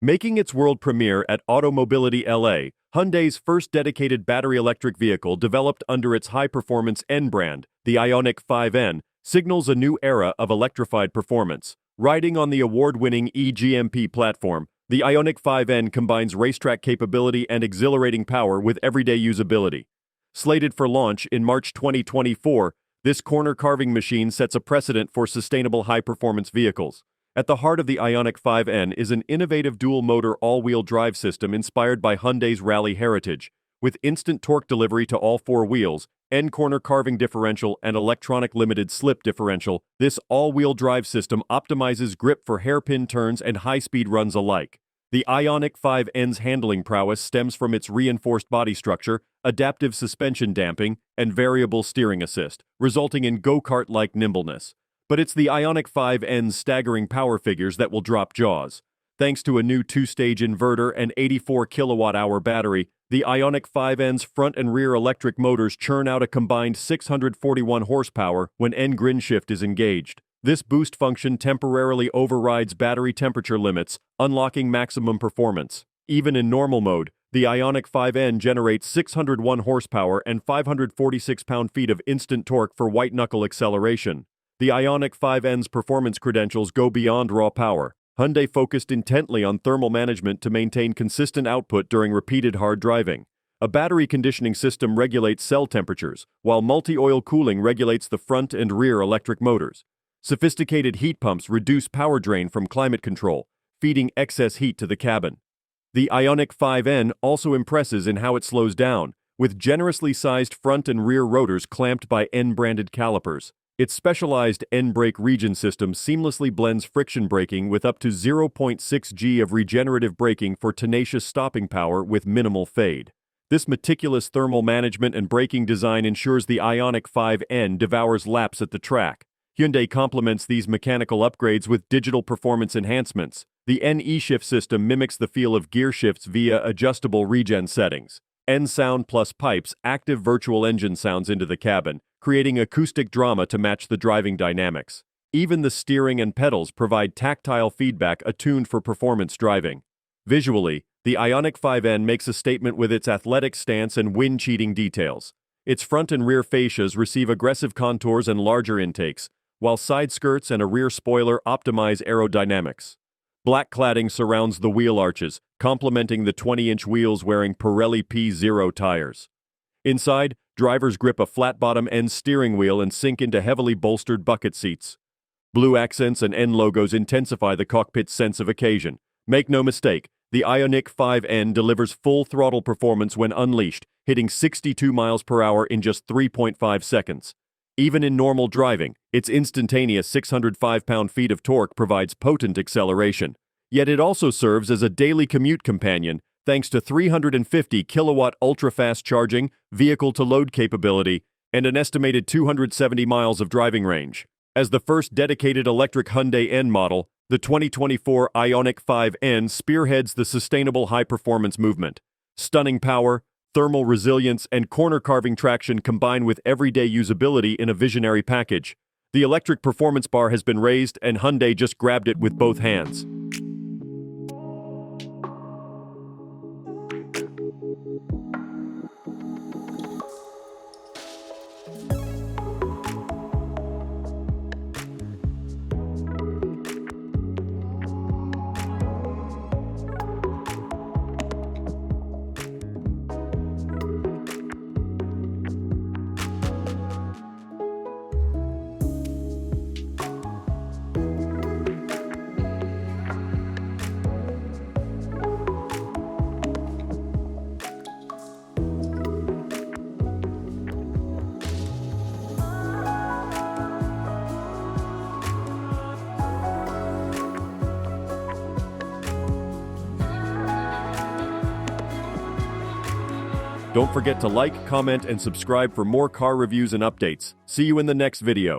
Making its world premiere at AutoMobility LA, Hyundai's first dedicated battery electric vehicle developed under its high-performance N brand, the IONIQ 5N, signals a new era of electrified performance. Riding on the award-winning E-GMP platform, the IONIQ 5N combines racetrack capability and exhilarating power with everyday usability. Slated for launch in March 2024, this corner carving machine sets a precedent for sustainable high-performance vehicles. At the heart of the IONIQ 5N is an innovative dual-motor all-wheel drive system inspired by Hyundai's rally heritage. With instant torque delivery to all four wheels, Corner Carving Differential, and Electronic Limited Slip Differential, this all-wheel drive system optimizes grip for hairpin turns and high-speed runs alike. The IONIQ 5N's handling prowess stems from its reinforced body structure, adaptive suspension damping, and variable steering assist, resulting in go-kart-like nimbleness. But it's the IONIQ 5N's staggering power figures that will drop jaws. Thanks to a new two-stage inverter and 84 kilowatt-hour battery, the IONIQ 5N's front and rear electric motors churn out a combined 641 horsepower when N-grin shift is engaged. This boost function temporarily overrides battery temperature limits, unlocking maximum performance. Even in normal mode, the IONIQ 5N generates 601 horsepower and 546 pound-feet of instant torque for white-knuckle acceleration. The IONIQ 5N's performance credentials go beyond raw power. Hyundai focused intently on thermal management to maintain consistent output during repeated hard driving. A battery conditioning system regulates cell temperatures, while multi-oil cooling regulates the front and rear electric motors. Sophisticated heat pumps reduce power drain from climate control, feeding excess heat to the cabin. The IONIQ 5N also impresses in how it slows down, with generously sized front and rear rotors clamped by N-branded calipers. Its specialized N-brake region system seamlessly blends friction braking with up to 0.6 G of regenerative braking for tenacious stopping power with minimal fade. This meticulous thermal management and braking design ensures the IONIQ 5N devours laps at the track. Hyundai complements these mechanical upgrades with digital performance enhancements. The N-E-Shift system mimics the feel of gear shifts via adjustable regen settings. N-Sound Plus pipes active virtual engine sounds into the cabin, creating acoustic drama to match the driving dynamics. Even the steering and pedals provide tactile feedback attuned for performance driving. Visually, the IONIQ 5N makes a statement with its athletic stance and wind-cheating details. Its front and rear fascias receive aggressive contours and larger intakes, while side skirts and a rear spoiler optimize aerodynamics. Black cladding surrounds the wheel arches, complementing the 20-inch wheels wearing Pirelli P0 tires. Inside, drivers grip a flat-bottom N steering wheel and sink into heavily bolstered bucket seats. Blue accents and N logos intensify the cockpit's sense of occasion. Make no mistake, the IONIQ 5N delivers full-throttle performance when unleashed, hitting 62 miles per hour in just 3.5 seconds. Even in normal driving, its instantaneous 605 pound-feet of torque provides potent acceleration. Yet it also serves as a daily commute companion, thanks to 350 kilowatt ultra-fast charging, vehicle-to-load capability, and an estimated 270 miles of driving range. As the first dedicated electric Hyundai N model, the 2024 IONIQ 5N spearheads the sustainable high-performance movement. Stunning power, thermal resilience, and corner carving traction combine with everyday usability in a visionary package. The electric performance bar has been raised, and Hyundai just grabbed it with both hands. Don't forget to like, comment, and subscribe for more car reviews and updates. See you in the next video.